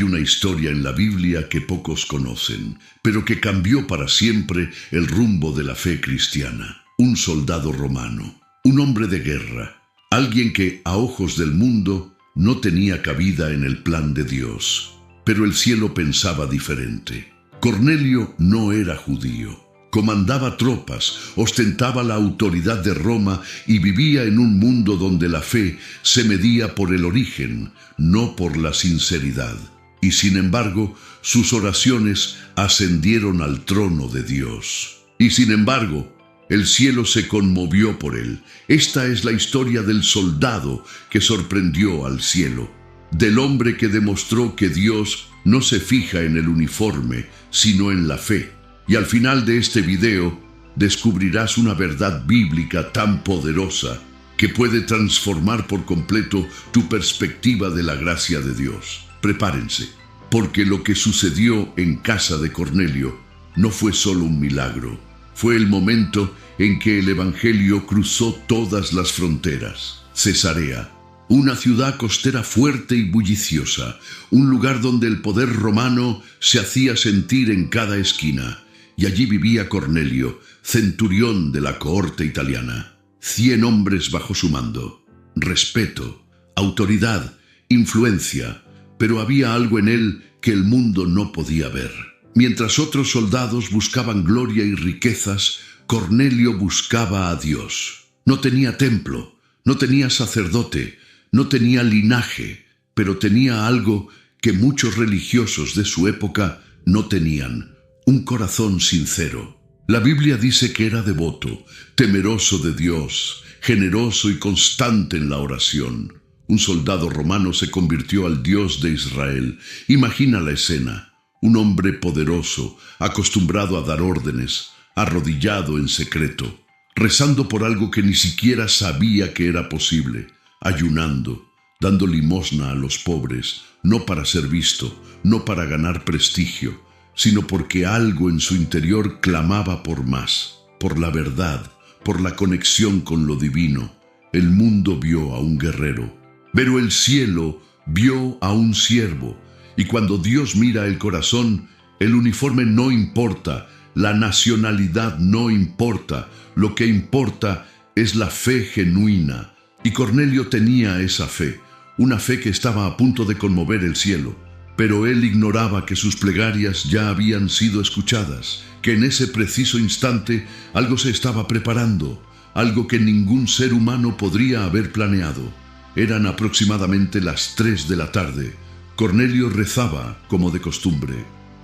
Hay una historia en la Biblia que pocos conocen, pero que cambió para siempre el rumbo de la fe cristiana. Un soldado romano, un hombre de guerra, alguien que, a ojos del mundo, no tenía cabida en el plan de Dios. Pero el cielo pensaba diferente. Cornelio no era judío. Comandaba tropas, ostentaba la autoridad de Roma y vivía en un mundo donde la fe se medía por el origen, no por la sinceridad. Y sin embargo, sus oraciones ascendieron al trono de Dios. Y sin embargo, el cielo se conmovió por él. Esta es la historia del soldado que sorprendió al cielo, del hombre que demostró que Dios no se fija en el uniforme, sino en la fe. Y al final de este video, descubrirás una verdad bíblica tan poderosa que puede transformar por completo tu perspectiva de la gracia de Dios. Prepárense, porque lo que sucedió en casa de Cornelio no fue solo un milagro. Fue el momento en que el Evangelio cruzó todas las fronteras. Cesarea, una ciudad costera fuerte y bulliciosa, un lugar donde el poder romano se hacía sentir en cada esquina. Y allí vivía Cornelio, centurión de la cohorte italiana. 100 hombres bajo su mando. Respeto, autoridad, influencia, pero había algo en él que el mundo no podía ver. Mientras otros soldados buscaban gloria y riquezas, Cornelio buscaba a Dios. No tenía templo, no tenía sacerdote, no tenía linaje, pero tenía algo que muchos religiosos de su época no tenían: un corazón sincero. La Biblia dice que era devoto, temeroso de Dios, generoso y constante en la oración. Un soldado romano se convirtió al Dios de Israel. Imagina la escena: un hombre poderoso, acostumbrado a dar órdenes, arrodillado en secreto, rezando por algo que ni siquiera sabía que era posible, ayunando, dando limosna a los pobres, no para ser visto, no para ganar prestigio, sino porque algo en su interior clamaba por más, por la verdad, por la conexión con lo divino. El mundo vio a un guerrero, pero el cielo vio a un siervo. Y cuando Dios mira el corazón, el uniforme no importa, la nacionalidad no importa, lo que importa es la fe genuina. Y Cornelio tenía esa fe, una fe que estaba a punto de conmover el cielo. Pero él ignoraba que sus plegarias ya habían sido escuchadas, que en ese preciso instante algo se estaba preparando, algo que ningún ser humano podría haber planeado. Eran aproximadamente las 3 de la tarde. Cornelio rezaba como de costumbre.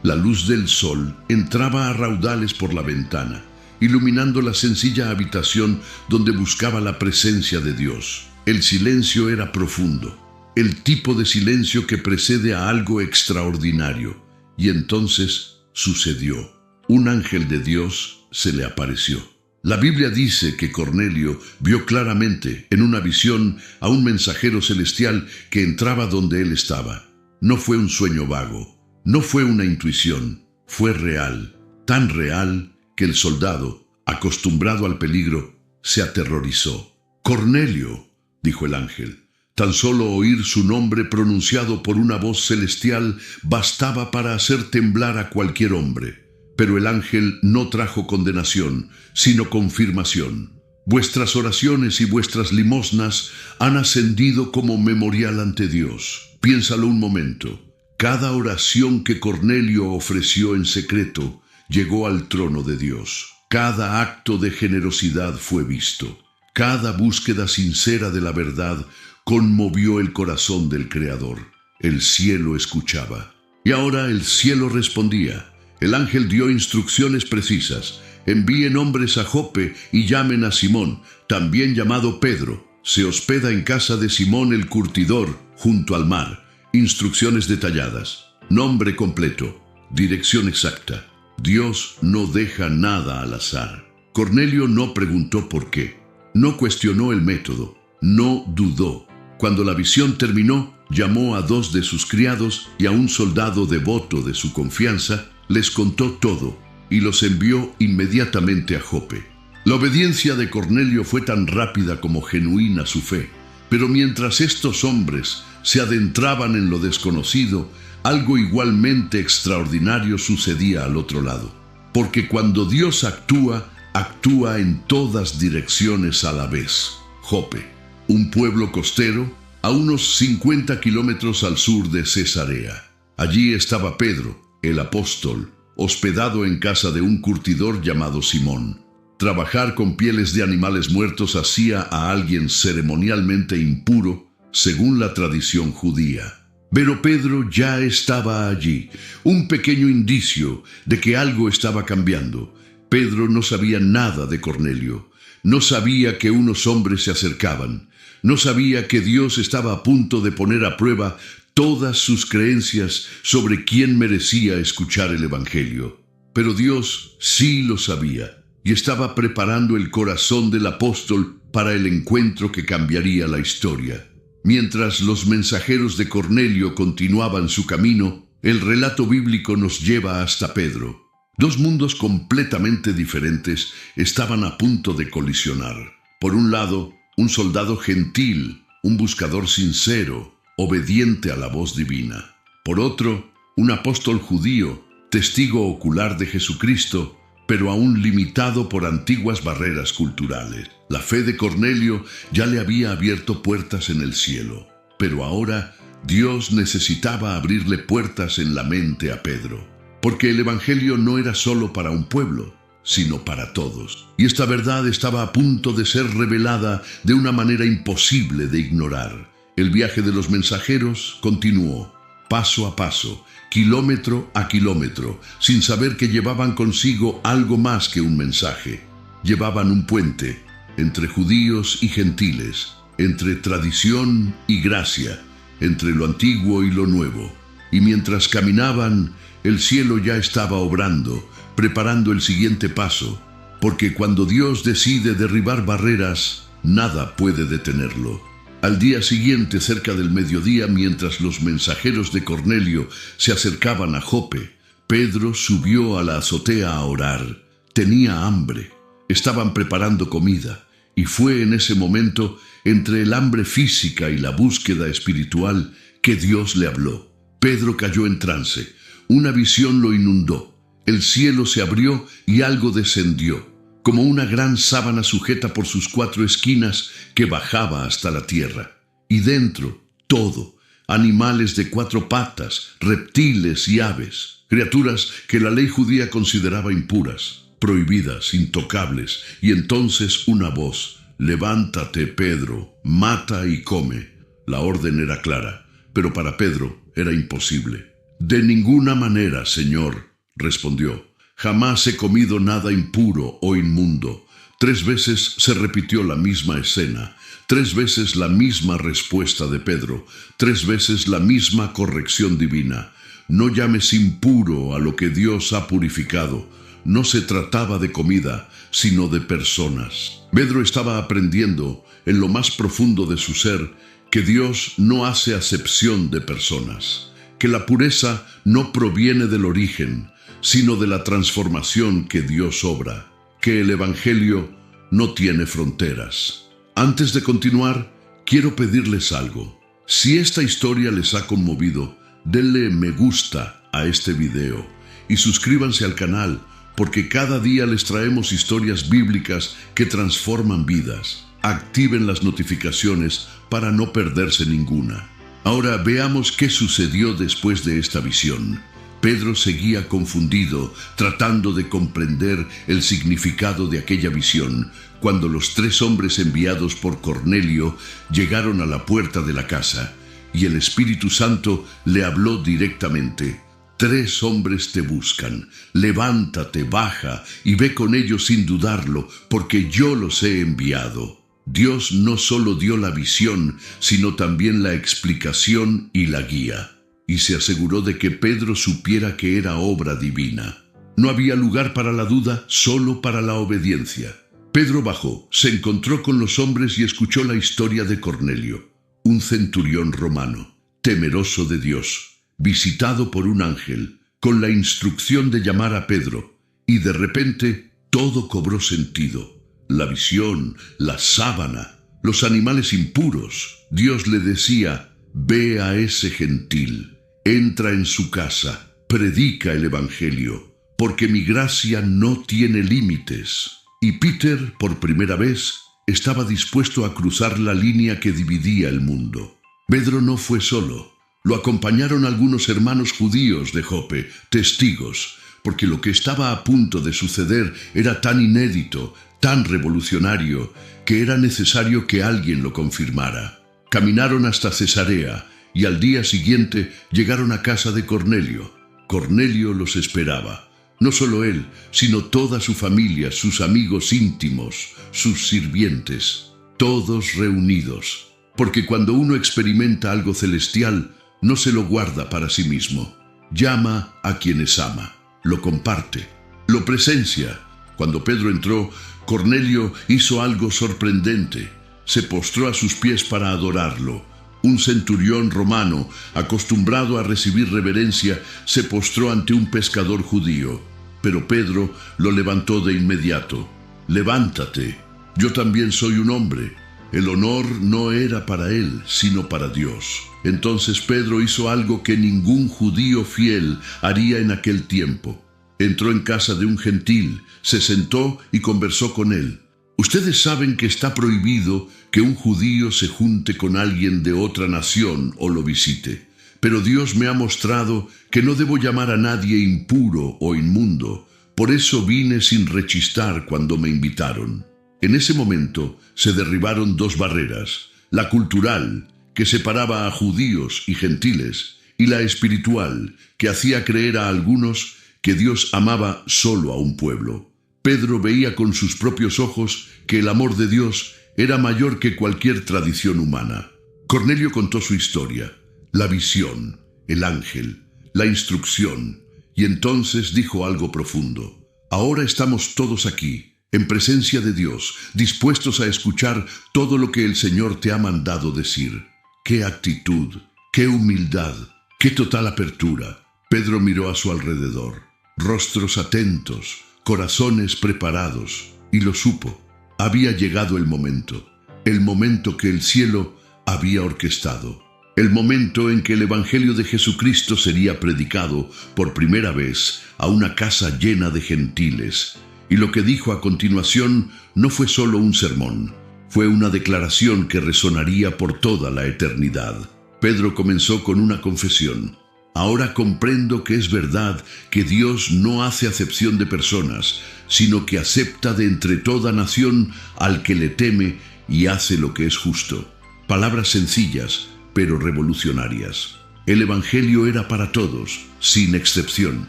La luz del sol entraba a raudales por la ventana, iluminando la sencilla habitación donde buscaba la presencia de Dios. El silencio era profundo, el tipo de silencio que precede a algo extraordinario. Y entonces sucedió. Un ángel de Dios se le apareció. La Biblia dice que Cornelio vio claramente en una visión a un mensajero celestial que entraba donde él estaba. No fue un sueño vago, no fue una intuición, fue real, tan real que el soldado, acostumbrado al peligro, se aterrorizó. «Cornelio», dijo el ángel. Tan solo oír su nombre pronunciado por una voz celestial bastaba para hacer temblar a cualquier hombre. Pero el ángel no trajo condenación, sino confirmación. Vuestras oraciones y vuestras limosnas han ascendido como memorial ante Dios. Piénsalo un momento. Cada oración que Cornelio ofreció en secreto llegó al trono de Dios. Cada acto de generosidad fue visto. Cada búsqueda sincera de la verdad conmovió el corazón del Creador. El cielo escuchaba. Y ahora el cielo respondía. El ángel dio instrucciones precisas. Envíen hombres a Jope y llamen a Simón, también llamado Pedro. Se hospeda en casa de Simón el curtidor, junto al mar. Instrucciones detalladas. Nombre completo. Dirección exacta. Dios no deja nada al azar. Cornelio no preguntó por qué. No cuestionó el método. No dudó. Cuando la visión terminó, llamó a 2 de sus criados y a un soldado devoto de su confianza. Les contó todo y los envió inmediatamente a Jope. La obediencia de Cornelio fue tan rápida como genuina su fe. Pero mientras estos hombres se adentraban en lo desconocido, algo igualmente extraordinario sucedía al otro lado. Porque cuando Dios actúa, actúa en todas direcciones a la vez. Jope, un pueblo costero, a unos 50 kilómetros al sur de Cesarea. Allí estaba Pedro, el apóstol, hospedado en casa de un curtidor llamado Simón. Trabajar con pieles de animales muertos hacía a alguien ceremonialmente impuro, según la tradición judía. Pero Pedro ya estaba allí, un pequeño indicio de que algo estaba cambiando. Pedro no sabía nada de Cornelio, no sabía que unos hombres se acercaban, no sabía que Dios estaba a punto de poner a prueba todas sus creencias sobre quién merecía escuchar el Evangelio. Pero Dios sí lo sabía y estaba preparando el corazón del apóstol para el encuentro que cambiaría la historia. Mientras los mensajeros de Cornelio continuaban su camino, el relato bíblico nos lleva hasta Pedro. Dos mundos completamente diferentes estaban a punto de colisionar. Por un lado, un soldado gentil, un buscador sincero, obediente a la voz divina. Por otro, un apóstol judío, testigo ocular de Jesucristo, pero aún limitado por antiguas barreras culturales. La fe de Cornelio ya le había abierto puertas en el cielo, pero ahora Dios necesitaba abrirle puertas en la mente a Pedro, porque el Evangelio no era solo para un pueblo, sino para todos. Y esta verdad estaba a punto de ser revelada de una manera imposible de ignorar. El viaje de los mensajeros continuó, paso a paso, kilómetro a kilómetro, sin saber que llevaban consigo algo más que un mensaje. Llevaban un puente entre judíos y gentiles, entre tradición y gracia, entre lo antiguo y lo nuevo. Y mientras caminaban, el cielo ya estaba obrando, preparando el siguiente paso, porque cuando Dios decide derribar barreras, nada puede detenerlo. Al día siguiente, cerca del mediodía, mientras los mensajeros de Cornelio se acercaban a Jope, Pedro subió a la azotea a orar. Tenía hambre. Estaban preparando comida. Y fue en ese momento, entre el hambre física y la búsqueda espiritual, que Dios le habló. Pedro cayó en trance. Una visión lo inundó. El cielo se abrió y algo descendió, como una gran sábana sujeta por sus cuatro esquinas que bajaba hasta la tierra. Y dentro, todo, animales de cuatro patas, reptiles y aves, criaturas que la ley judía consideraba impuras, prohibidas, intocables, y entonces una voz: «Levántate, Pedro, mata y come». La orden era clara, pero para Pedro era imposible. «De ninguna manera, Señor», respondió. «Jamás he comido nada impuro o inmundo». 3 veces se repitió la misma escena, 3 veces la misma respuesta de Pedro, 3 veces la misma corrección divina. No llames impuro a lo que Dios ha purificado. No se trataba de comida, sino de personas. Pedro estaba aprendiendo, en lo más profundo de su ser, que Dios no hace acepción de personas, que la pureza no proviene del origen, sino de la transformación que Dios obra, que el Evangelio no tiene fronteras. Antes de continuar, quiero pedirles algo. Si esta historia les ha conmovido, denle me gusta a este video y suscríbanse al canal, porque cada día les traemos historias bíblicas que transforman vidas. Activen las notificaciones para no perderse ninguna. Ahora veamos qué sucedió después de esta visión. Pedro seguía confundido, tratando de comprender el significado de aquella visión, cuando los 3 hombres enviados por Cornelio llegaron a la puerta de la casa, y el Espíritu Santo le habló directamente. 3 hombres te buscan. Levántate, baja, y ve con ellos sin dudarlo, porque yo los he enviado. Dios no solo dio la visión, sino también la explicación y la guía. Y se aseguró de que Pedro supiera que era obra divina. No había lugar para la duda, solo para la obediencia. Pedro bajó, se encontró con los hombres y escuchó la historia de Cornelio, un centurión romano, temeroso de Dios, visitado por un ángel, con la instrucción de llamar a Pedro, y de repente todo cobró sentido. La visión, la sábana, los animales impuros. Dios le decía: «Ve a ese gentil». entra en su casa, predica el Evangelio, porque mi gracia no tiene límites. Y Peter, por primera vez, estaba dispuesto a cruzar la línea que dividía el mundo. Pedro no fue solo. Lo acompañaron algunos hermanos judíos de Jope, testigos, porque lo que estaba a punto de suceder era tan inédito, tan revolucionario, que era necesario que alguien lo confirmara. Caminaron hasta Cesarea y al día siguiente llegaron a casa de Cornelio. Cornelio los esperaba. No solo él, sino toda su familia, sus amigos íntimos, sus sirvientes, todos reunidos. Porque cuando uno experimenta algo celestial, no se lo guarda para sí mismo. Llama a quienes ama, lo comparte, lo presencia. Cuando Pedro entró, Cornelio hizo algo sorprendente. Se postró a sus pies para adorarlo. Un centurión romano, acostumbrado a recibir reverencia, se postró ante un pescador judío. Pero Pedro lo levantó de inmediato. «Levántate, yo también soy un hombre». El honor no era para él, sino para Dios. Entonces Pedro hizo algo que ningún judío fiel haría en aquel tiempo. Entró en casa de un gentil, se sentó y conversó con él. Ustedes saben que está prohibido que un judío se junte con alguien de otra nación o lo visite. Pero Dios me ha mostrado que no debo llamar a nadie impuro o inmundo. Por eso vine sin rechistar cuando me invitaron. En ese momento se derribaron dos barreras, la cultural, que separaba a judíos y gentiles, y la espiritual, que hacía creer a algunos que Dios amaba solo a un pueblo. Pedro veía con sus propios ojos que el amor de Dios era mayor que cualquier tradición humana. Cornelio contó su historia, la visión, el ángel, la instrucción, y entonces dijo algo profundo. Ahora estamos todos aquí, en presencia de Dios, dispuestos a escuchar todo lo que el Señor te ha mandado decir. ¡Qué actitud! ¡Qué humildad! ¡Qué total apertura! Pedro miró a su alrededor. Rostros atentos, corazones preparados, y lo supo. Había llegado el momento que el cielo había orquestado. El momento en que el Evangelio de Jesucristo sería predicado por primera vez a una casa llena de gentiles. Y lo que dijo a continuación no fue solo un sermón, fue una declaración que resonaría por toda la eternidad. Pedro comenzó con una confesión. Ahora comprendo que es verdad que Dios no hace acepción de personas, sino que acepta de entre toda nación al que le teme y hace lo que es justo. Palabras sencillas, pero revolucionarias. El Evangelio era para todos, sin excepción.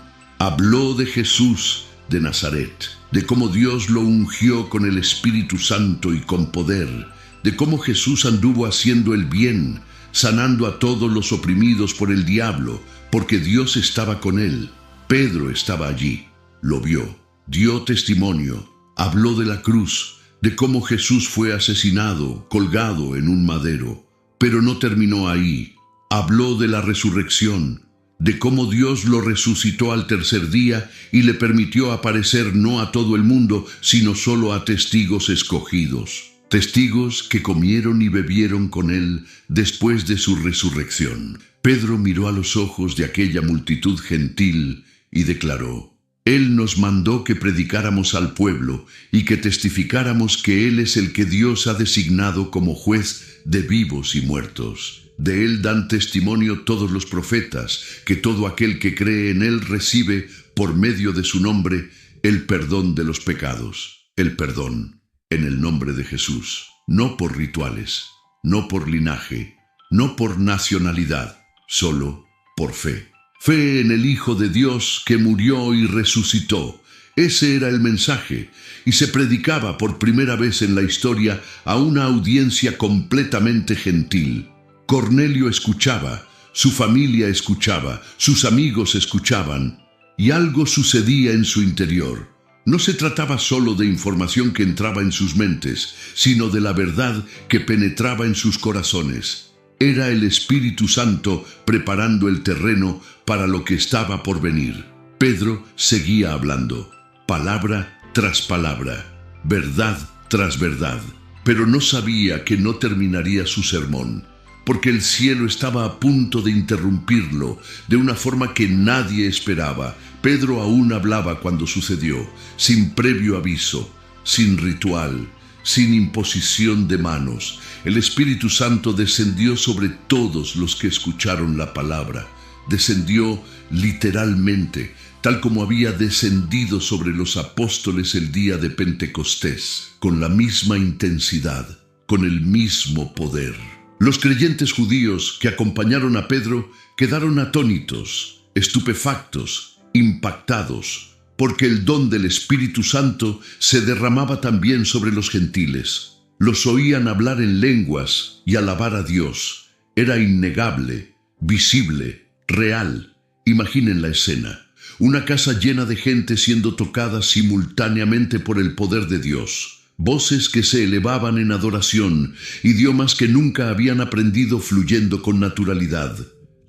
Habló de Jesús de Nazaret, de cómo Dios lo ungió con el Espíritu Santo y con poder, de cómo Jesús anduvo haciendo el bien, sanando a todos los oprimidos por el diablo, porque Dios estaba con él. Pedro estaba allí, lo vio, dio testimonio, habló de la cruz, de cómo Jesús fue asesinado, colgado en un madero. Pero no terminó ahí. Habló de la resurrección, de cómo Dios lo resucitó al tercer día y le permitió aparecer no a todo el mundo, sino solo a testigos escogidos, testigos que comieron y bebieron con él después de su resurrección. Pedro miró a los ojos de aquella multitud gentil y declaró: Él nos mandó que predicáramos al pueblo y que testificáramos que Él es el que Dios ha designado como juez de vivos y muertos. De Él dan testimonio todos los profetas, que todo aquel que cree en Él recibe, por medio de su nombre, el perdón de los pecados. El perdón, en el nombre de Jesús, no por rituales, no por linaje, no por nacionalidad, solo por fe. Fe en el Hijo de Dios que murió y resucitó. Ese era el mensaje, y se predicaba por primera vez en la historia a una audiencia completamente gentil. Cornelio escuchaba, su familia escuchaba, sus amigos escuchaban, y algo sucedía en su interior. No se trataba solo de información que entraba en sus mentes, sino de la verdad que penetraba en sus corazones. Era el Espíritu Santo preparando el terreno para lo que estaba por venir. Pedro seguía hablando, palabra tras palabra, verdad tras verdad, pero no sabía que no terminaría su sermón, porque el cielo estaba a punto de interrumpirlo de una forma que nadie esperaba. Pedro aún hablaba cuando sucedió, sin previo aviso, sin ritual, sin imposición de manos. El Espíritu Santo descendió sobre todos los que escucharon la palabra. Descendió literalmente, tal como había descendido sobre los apóstoles el día de Pentecostés, con la misma intensidad, con el mismo poder. Los creyentes judíos que acompañaron a Pedro quedaron atónitos, estupefactos, impactados, porque el don del Espíritu Santo se derramaba también sobre los gentiles. Los oían hablar en lenguas y alabar a Dios. Era innegable, visible, real. Imaginen la escena. Una casa llena de gente siendo tocada simultáneamente por el poder de Dios. Voces que se elevaban en adoración, idiomas que nunca habían aprendido fluyendo con naturalidad.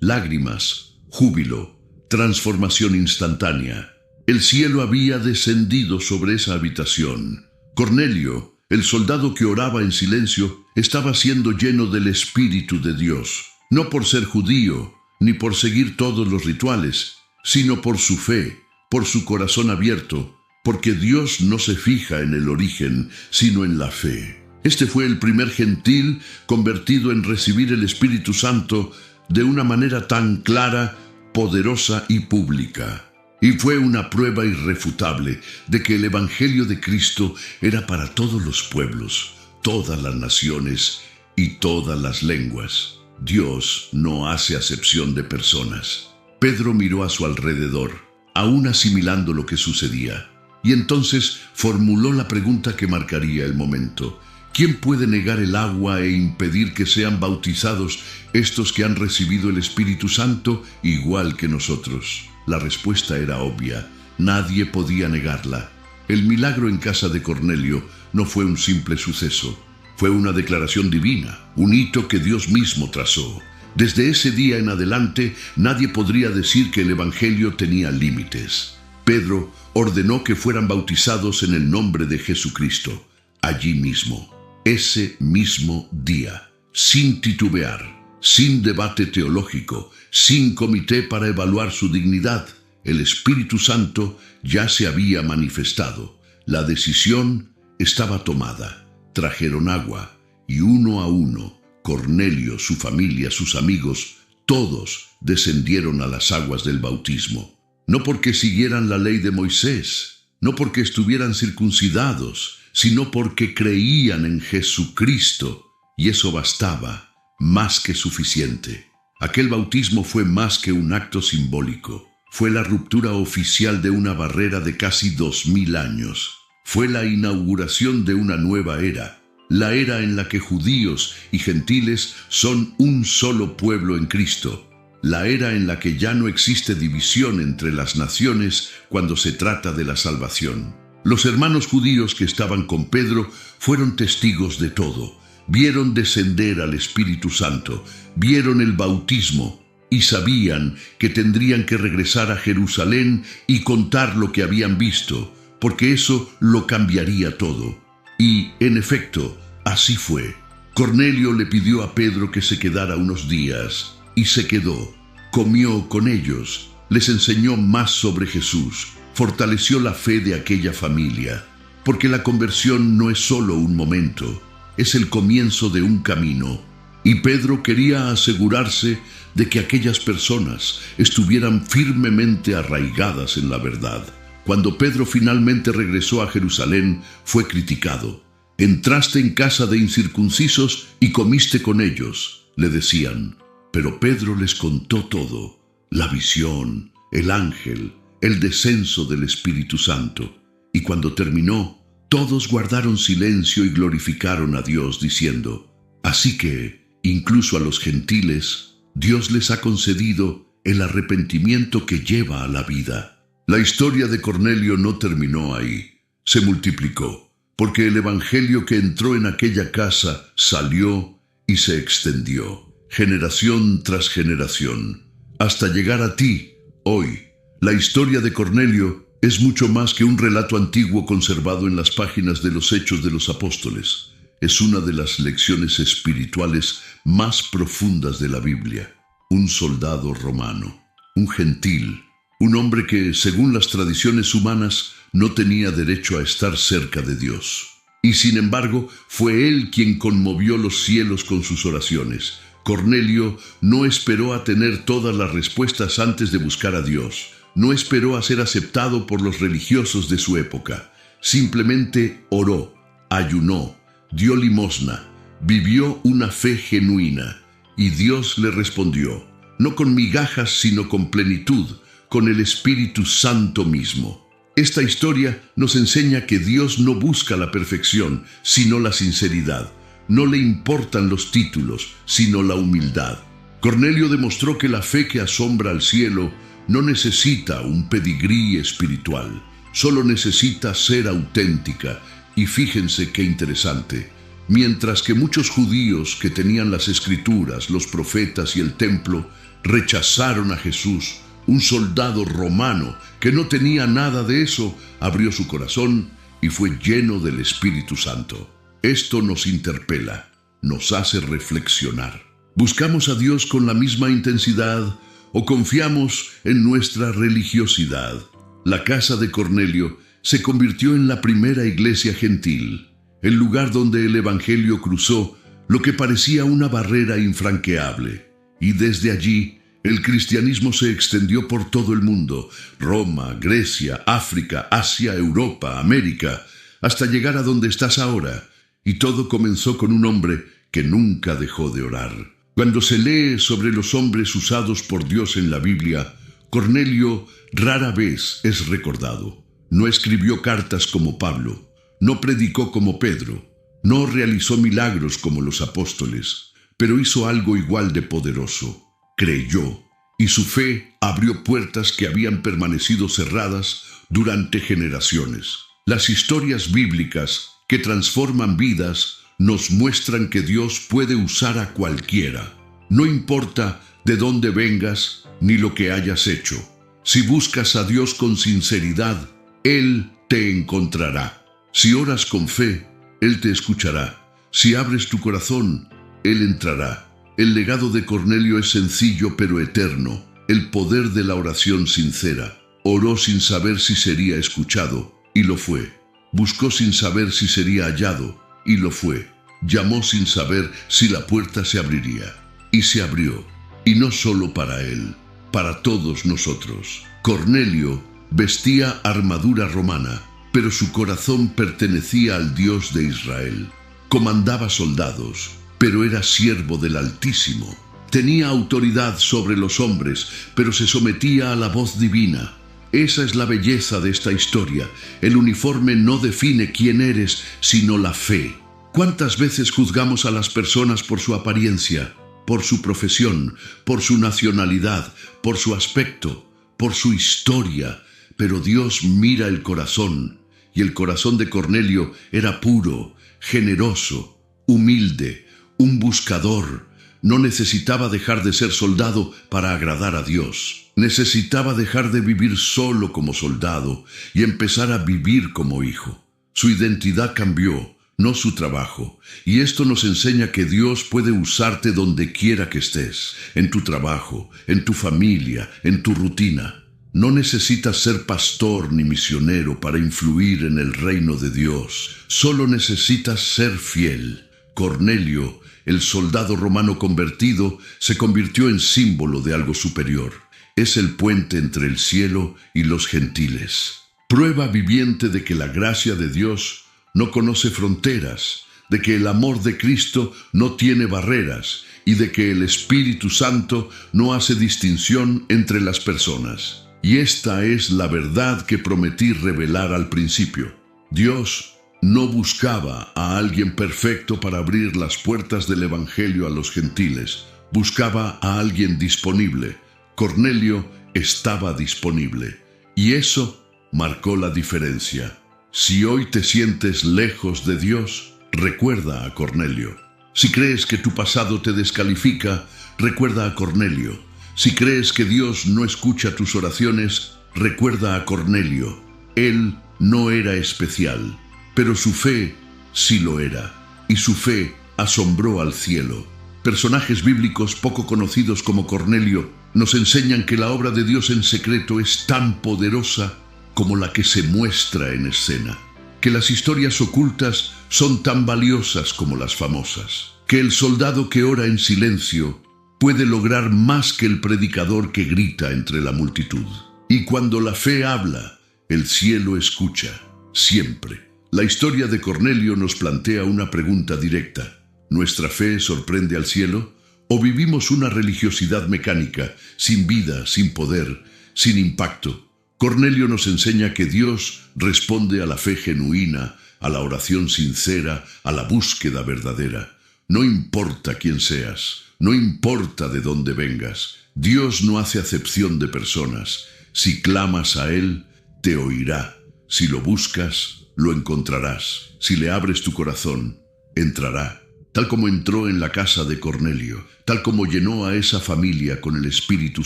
Lágrimas, júbilo, transformación instantánea. El cielo había descendido sobre esa habitación. Cornelio, el soldado que oraba en silencio, estaba siendo lleno del Espíritu de Dios, no por ser judío, ni por seguir todos los rituales, sino por su fe, por su corazón abierto, porque Dios no se fija en el origen, sino en la fe. Este fue el primer gentil convertido en recibir el Espíritu Santo de una manera tan clara, poderosa y pública. Y fue una prueba irrefutable de que el Evangelio de Cristo era para todos los pueblos, todas las naciones y todas las lenguas. Dios no hace acepción de personas. Pedro miró a su alrededor, aún asimilando lo que sucedía, y entonces formuló la pregunta que marcaría el momento. ¿Quién puede negar el agua e impedir que sean bautizados estos que han recibido el Espíritu Santo igual que nosotros? La respuesta era obvia. Nadie podía negarla. El milagro en casa de Cornelio no fue un simple suceso. Fue una declaración divina, un hito que Dios mismo trazó. Desde ese día en adelante, nadie podría decir que el Evangelio tenía límites. Pedro ordenó que fueran bautizados en el nombre de Jesucristo, allí mismo, ese mismo día, sin titubear, sin debate teológico, sin comité para evaluar su dignidad. El Espíritu Santo ya se había manifestado. La decisión estaba tomada. Trajeron agua, y uno a uno, Cornelio, su familia, sus amigos, todos descendieron a las aguas del bautismo. No porque siguieran la ley de Moisés, no porque estuvieran circuncidados, sino porque creían en Jesucristo, y eso bastaba, más que suficiente. Aquel bautismo fue más que un acto simbólico. Fue la ruptura oficial de una barrera de casi 2000 años. Fue la inauguración de una nueva era, la era en la que judíos y gentiles son un solo pueblo en Cristo, la era en la que ya no existe división entre las naciones cuando se trata de la salvación. Los hermanos judíos que estaban con Pedro fueron testigos de todo. Vieron descender al Espíritu Santo, vieron el bautismo y sabían que tendrían que regresar a Jerusalén y contar lo que habían visto, porque eso lo cambiaría todo. Y, en efecto, así fue. Cornelio le pidió a Pedro que se quedara unos días, y se quedó. Comió con ellos, les enseñó más sobre Jesús, fortaleció la fe de aquella familia, porque la conversión no es solo un momento, es el comienzo de un camino. Y Pedro quería asegurarse de que aquellas personas estuvieran firmemente arraigadas en la verdad. Cuando Pedro finalmente regresó a Jerusalén, fue criticado. «Entraste en casa de incircuncisos y comiste con ellos», le decían. Pero Pedro les contó todo: la visión, el ángel, el descenso del Espíritu Santo. Y cuando terminó, todos guardaron silencio y glorificaron a Dios, diciendo: «Así que, incluso a los gentiles, Dios les ha concedido el arrepentimiento que lleva a la vida». La historia de Cornelio no terminó ahí. Se multiplicó, porque el evangelio que entró en aquella casa salió y se extendió, generación tras generación, hasta llegar a ti, hoy. La historia de Cornelio es mucho más que un relato antiguo conservado en las páginas de los Hechos de los Apóstoles. es una de las lecciones espirituales más profundas de la Biblia. Un soldado romano, un gentil, un hombre que, según las tradiciones humanas, no tenía derecho a estar cerca de Dios. Y sin embargo, fue él quien conmovió los cielos con sus oraciones. Cornelio no esperó a tener todas las respuestas antes de buscar a Dios. No esperó a ser aceptado por los religiosos de su época. Simplemente oró, ayunó, dio limosna, vivió una fe genuina. Y Dios le respondió, no con migajas, sino con plenitud, con el Espíritu Santo mismo. Esta historia nos enseña que Dios no busca la perfección, sino la sinceridad. No le importan los títulos, sino la humildad. Cornelio demostró que la fe que asombra al cielo no necesita un pedigrí espiritual, solo necesita ser auténtica. Y fíjense qué interesante. Mientras que muchos judíos que tenían las Escrituras, los profetas y el templo, rechazaron a Jesús, un soldado romano que no tenía nada de eso, abrió su corazón y fue lleno del Espíritu Santo. Esto nos interpela, nos hace reflexionar. ¿Buscamos a Dios con la misma intensidad o confiamos en nuestra religiosidad? La casa de Cornelio se convirtió en la primera iglesia gentil, el lugar donde el Evangelio cruzó lo que parecía una barrera infranqueable. Y desde allí, el cristianismo se extendió por todo el mundo: Roma, Grecia, África, Asia, Europa, América, hasta llegar a donde estás ahora. Y todo comenzó con un hombre que nunca dejó de orar. Cuando se lee sobre los hombres usados por Dios en la Biblia, Cornelio rara vez es recordado. No escribió cartas como Pablo, no predicó como Pedro, no realizó milagros como los apóstoles, pero hizo algo igual de poderoso. Creyó, y su fe abrió puertas que habían permanecido cerradas durante generaciones. Las historias bíblicas que transforman vidas nos muestran que Dios puede usar a cualquiera. No importa de dónde vengas ni lo que hayas hecho. Si buscas a Dios con sinceridad, Él te encontrará. Si oras con fe, Él te escuchará. Si abres tu corazón, Él entrará. El legado de Cornelio es sencillo pero eterno. El poder de la oración sincera. Oró sin saber si sería escuchado, y lo fue. Buscó sin saber si sería hallado, y lo fue. Llamó sin saber si la puerta se abriría, y se abrió. Y no solo para él, para todos nosotros. Cornelio vestía armadura romana, pero su corazón pertenecía al Dios de Israel. Comandaba soldados, pero era siervo del Altísimo. Tenía autoridad sobre los hombres, pero se sometía a la voz divina. Esa es la belleza de esta historia. El uniforme no define quién eres, sino la fe. ¿Cuántas veces juzgamos a las personas por su apariencia, por su profesión, por su nacionalidad, por su aspecto, por su historia? Pero Dios mira el corazón, y el corazón de Cornelio era puro, generoso, humilde, un buscador. No necesitaba dejar de ser soldado para agradar a Dios. Necesitaba dejar de vivir solo como soldado y empezar a vivir como hijo. Su identidad cambió, no su trabajo. Y esto nos enseña que Dios puede usarte donde quiera que estés, en tu trabajo, en tu familia, en tu rutina. No necesitas ser pastor ni misionero para influir en el reino de Dios. Solo necesitas ser fiel. Cornelio, el soldado romano convertido, se convirtió en símbolo de algo superior. Es el puente entre el cielo y los gentiles. Prueba viviente de que la gracia de Dios no conoce fronteras, de que el amor de Cristo no tiene barreras y de que el Espíritu Santo no hace distinción entre las personas. Y esta es la verdad que prometí revelar al principio. Dios no buscaba a alguien perfecto para abrir las puertas del Evangelio a los gentiles. Buscaba a alguien disponible. Cornelio estaba disponible. Y eso marcó la diferencia. Si hoy te sientes lejos de Dios, recuerda a Cornelio. Si crees que tu pasado te descalifica, recuerda a Cornelio. Si crees que Dios no escucha tus oraciones, recuerda a Cornelio. Él no era especial, pero su fe sí lo era. y su fe asombró al cielo. Personajes bíblicos poco conocidos como Cornelio nos enseñan que la obra de Dios en secreto es tan poderosa como la que se muestra en escena, que las historias ocultas son tan valiosas como las famosas, que el soldado que ora en silencio puede lograr más que el predicador que grita entre la multitud. Y cuando la fe habla, el cielo escucha, siempre. La historia de Cornelio nos plantea una pregunta directa. ¿Nuestra fe sorprende al cielo? ¿O vivimos una religiosidad mecánica, sin vida, sin poder, sin impacto? Cornelio nos enseña que Dios responde a la fe genuina, a la oración sincera, a la búsqueda verdadera. No importa quién seas, no importa de dónde vengas, Dios no hace acepción de personas. Si clamas a Él, te oirá. Si lo buscas, lo encontrarás. Si le abres tu corazón, entrará. Tal como entró en la casa de Cornelio, tal como llenó a esa familia con el Espíritu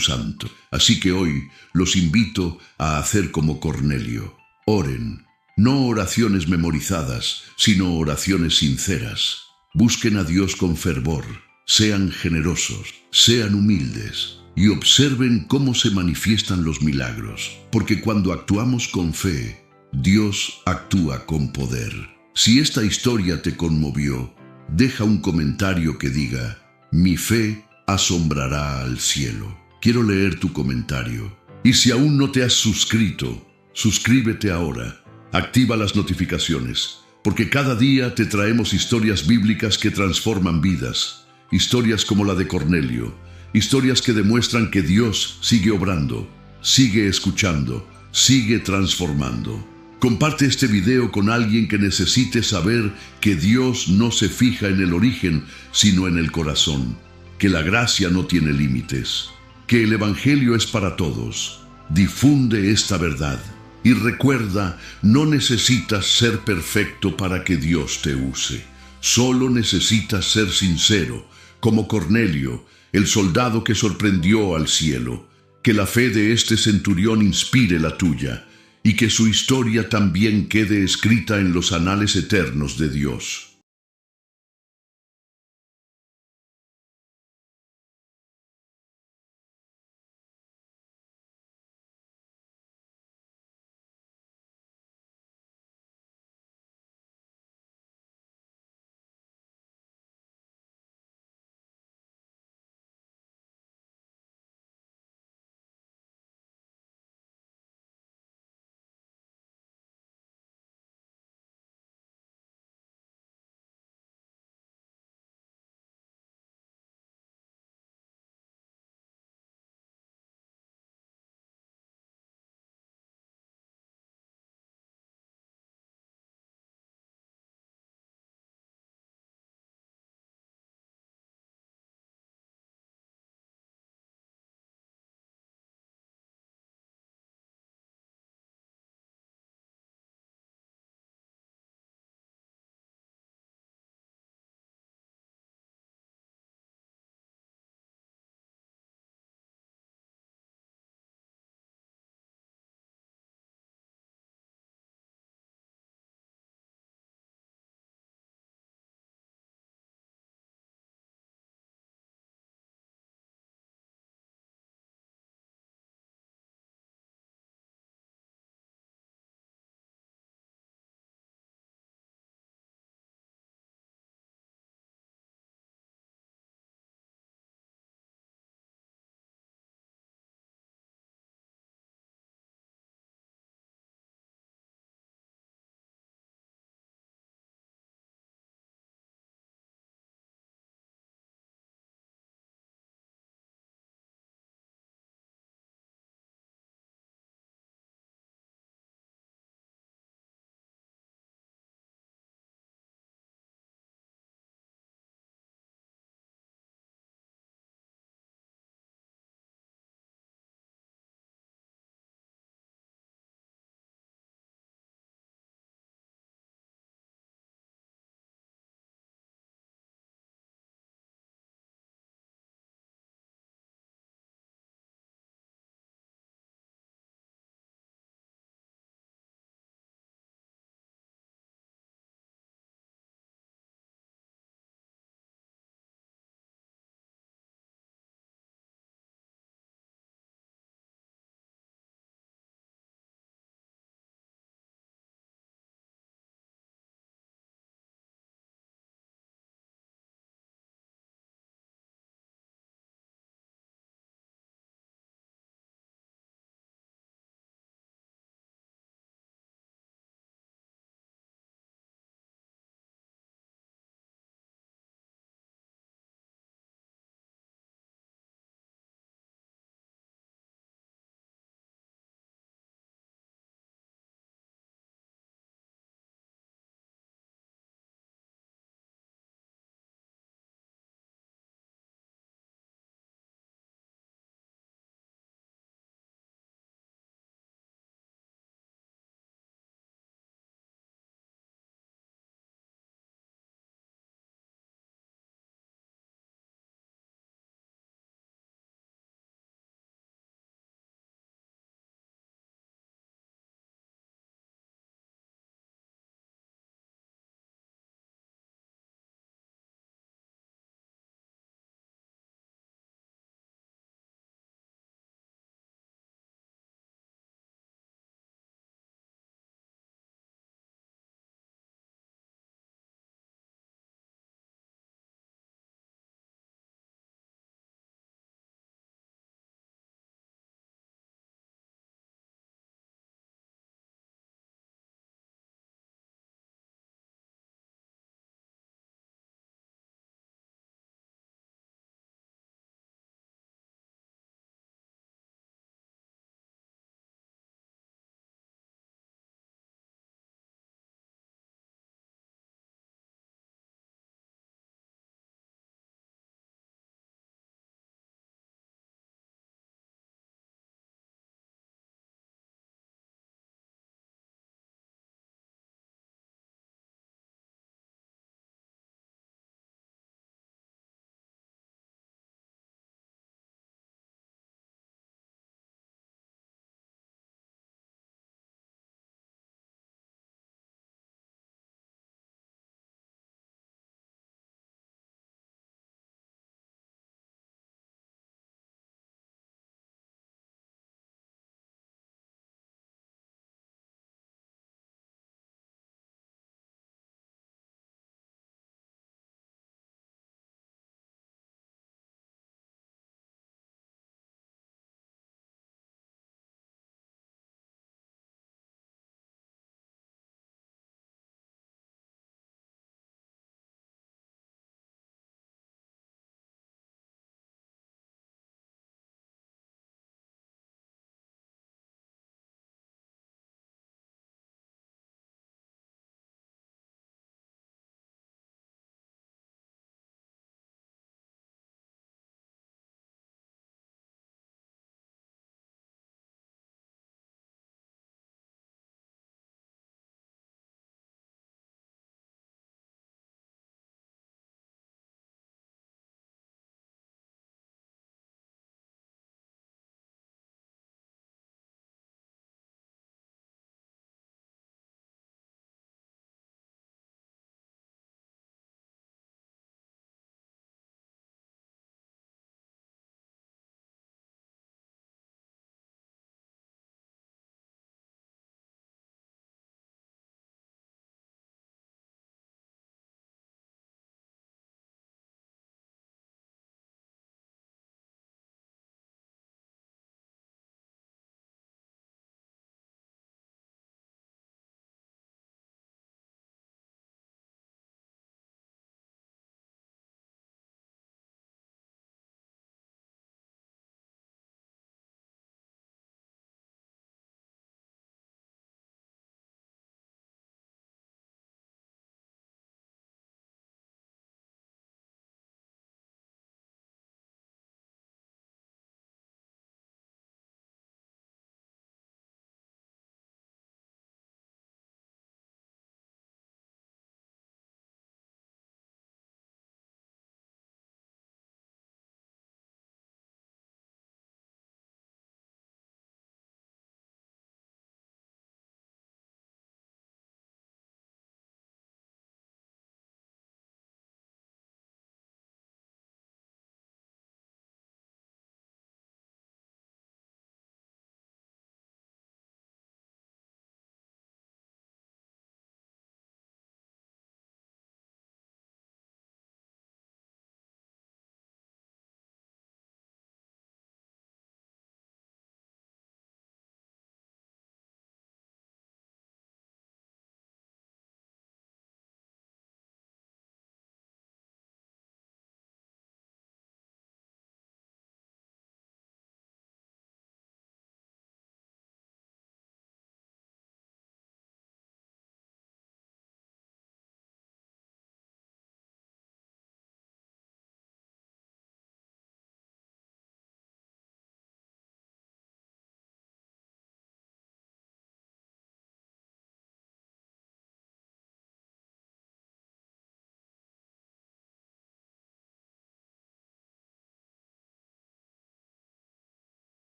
Santo. Así que hoy los invito a hacer como Cornelio. Oren, no oraciones memorizadas, sino oraciones sinceras. Busquen a Dios con fervor, sean generosos, sean humildes y observen cómo se manifiestan los milagros, porque cuando actuamos con fe, Dios actúa con poder. Si esta historia te conmovió, deja un comentario que diga: mi fe asombrará al cielo. Quiero leer tu comentario. Y si aún no te has suscrito, suscríbete ahora. Activa las notificaciones, porque cada día te traemos historias bíblicas que transforman vidas. Historias como la de Cornelio. Historias que demuestran que Dios sigue obrando, sigue escuchando, sigue transformando. Comparte este video con alguien que necesite saber que Dios no se fija en el origen, sino en el corazón, que la gracia no tiene límites, que el Evangelio es para todos. Difunde esta verdad y recuerda, no necesitas ser perfecto para que Dios te use. Solo necesitas ser sincero, como Cornelio, el soldado que sorprendió al cielo. Que la fe de este centurión inspire la tuya, y que su historia también quede escrita en los anales eternos de Dios.